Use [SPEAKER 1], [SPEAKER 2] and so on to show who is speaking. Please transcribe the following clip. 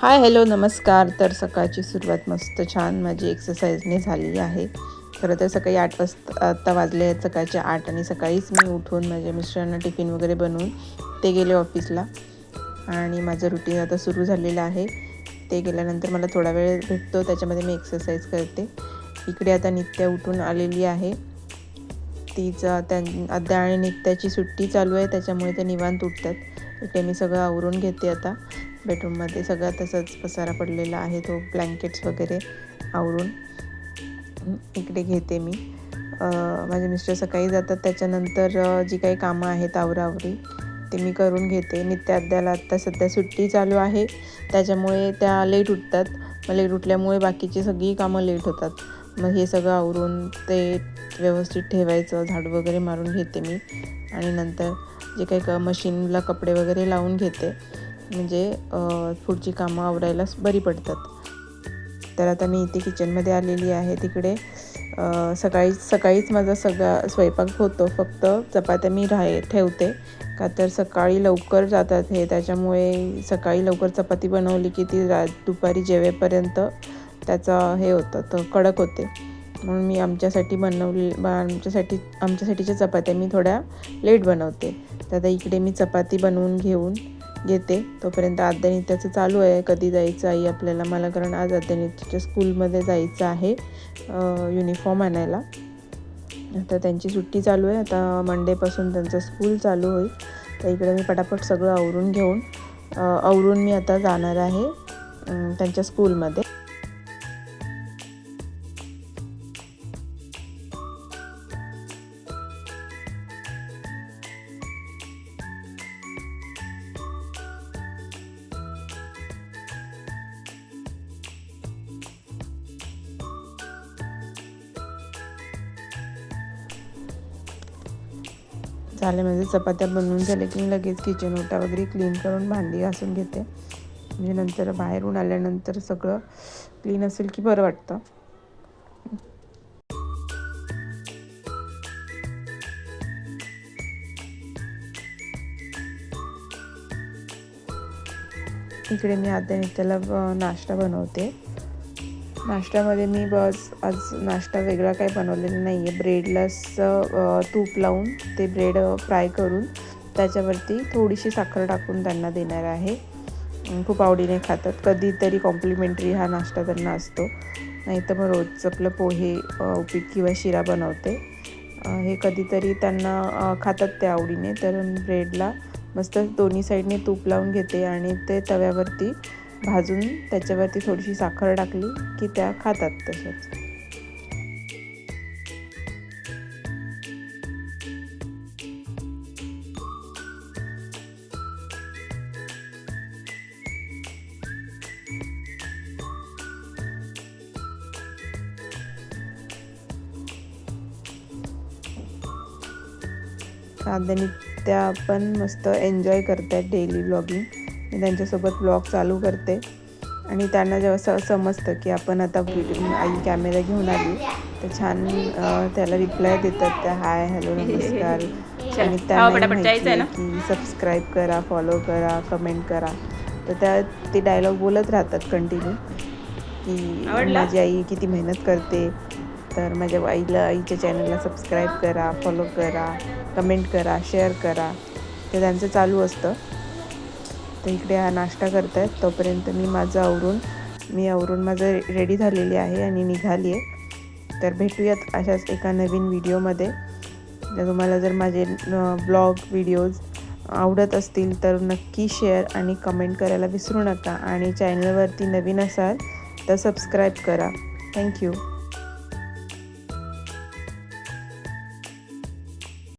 [SPEAKER 1] Hi hello नमस्कार. तर सकाळची सुरुवात मस्त छान माझी एक्सरसाइजने झाली आहे. खरं तर सकाळी 8 वाजता आता वाजले आहेत सकाळचे 8 आणि सकाळीच मी उठून माझ्या मिस्टरांना टिफिन वगैरे बनवून ते गेले ऑफिसला आणि माझं रुटीन आता सुरू झालेलं आहे. ते गेल्यानंतर मला थोडा वेळ भेटतो, त्याच्यामध्ये मी एक्सरसाइज करते. इकडे आता नित्या उठून आलेली आहे. तिचा आद्या आणि नित्याची सुट्टी चालू आहे, त्याच्यामुळे ते निवांत उठतात. इकडे मी सगळं आवरून घेते. आता बेडरूममध्ये सगळं तसंच पसारा पडलेला आहे, तो ब्लँकेट्स वगैरे आवरून इकडे घेते मी. माझे मिस्टर सकाळी जातात, त्याच्यानंतर जी काही कामं आहेत आवराआवरी ते मी करून घेते. नित्या आद्याला आत्ता सध्या सुट्टी चालू आहे, त्याच्यामुळे त्या लेट उठतात. मग लेट उठल्यामुळे बाकीची सगळी कामं लेट होतात. मग हे सगळं आवरून ते व्यवस्थित ठेवायचं, झाडू वगैरे मारून घेते मी आणि नंतर जे काही मशीनला कपडे वगैरे लावून घेते, म्हणजे पुढची कामं आवरायला बरी पडतात. तर आता मी इथे किचनमध्ये आलेली आहे. तिकडे सकाळीच माझा सगळा स्वयंपाक होतो. फक्त चपात्या मी ठेवते, का तर सकाळी लवकर जातात हे, त्याच्यामुळे सकाळी लवकर चपाती बनवली की ती दुपारी जेवेपर्यंत त्याचा हे होतं, तर कडक होते. म्हणून मी आमच्यासाठीच्या चपात्या मी थोड्या लेट बनवते. तर आता इकडे मी चपाती बनवून घेते. तोपर्यंत आद्यानित्याचं चालू आहे, कधी जायचं आई आपल्याला, मला कारण आज आद्यानित्याच्या स्कूलमध्ये जायचं आहे युनिफॉर्म आणायला. आता त्यांची सुट्टी चालू आहे, आता मंडेपासून त्यांचं स्कूल चालू होईल. तर इकडे मी पटापट सगळं आवरून मी आता जाणार आहे त्यांच्या स्कूलमध्ये. झाले म्हणजे चपात्या बनवून झाले की लगेच किचन ओटा वगैरे क्लीन करून भांडी घासून घेते, म्हणजे नंतर बाहेरून आल्यानंतर सगळं क्लीन असेल की बरं वाटतं. इकडे मी आद्यानित्याला नाश्ता बनवते. नाश्त्यामध्ये मी आज नाश्ता वेगळा काही बनवलेला नाही आहे. ब्रेडलाच तूप लावून ते ब्रेड फ्राय करून त्याच्यावरती थोडीशी साखर टाकून त्यांना देणार आहे. खूप आवडीने खातात. कधीतरी कॉम्प्लिमेंटरी हा नाश्ता त्यांना असतो, नाही तर मग रोज आपलं पोहे, उपीट किंवा शिरा बनवते. हे कधीतरी त्यांना खातात ते आवडीने. तर ब्रेडला मस्त दोन्ही साईडने तूप लावून घेते आणि ते तव्यावरती भाजून त्याच्यावरती थोडीशी साखर टाकली की त्या खातात तसंच. आद्यानी त्या पण मस्त एन्जॉय करतात डेली व्लॉगिंग. मी त्यांच्यासोबत व्लॉग चालू करते आणि त्यांना जेव्हा समजतं की आपण आता आई कॅमेरा घेऊन आली, तर छान त्याला रिप्लाय देतात त्या हाय हॅलो नमस्कार. आणि त्यांना माहिती आहे की सबस्क्राईब करा, फॉलो करा, कमेंट करा. तर ते डायलॉग बोलत राहतात कंटिन्यू की माझी आई किती मेहनत करते, तर माझ्या आईच्या चॅनलला सबस्क्राईब करा, फॉलो करा, कमेंट करा, शेअर करा. ते त्यांचं चालू असतं. तर इकडे हा नाश्ता करत आहेत, तोपर्यंत मी आवरून माझं रेडी झालेली आहे आणि निघाली आहे. तर भेटूयात अशाच एका नवीन व्हिडिओमध्ये. जर तुम्हाला जर माझे ब्लॉग व्हिडिओज आवडत असतील तर नक्की शेअर आणि कमेंट करायला विसरू नका. आणि चॅनलवरती नवीन असाल तर सबस्क्राईब करा. थँक्यू.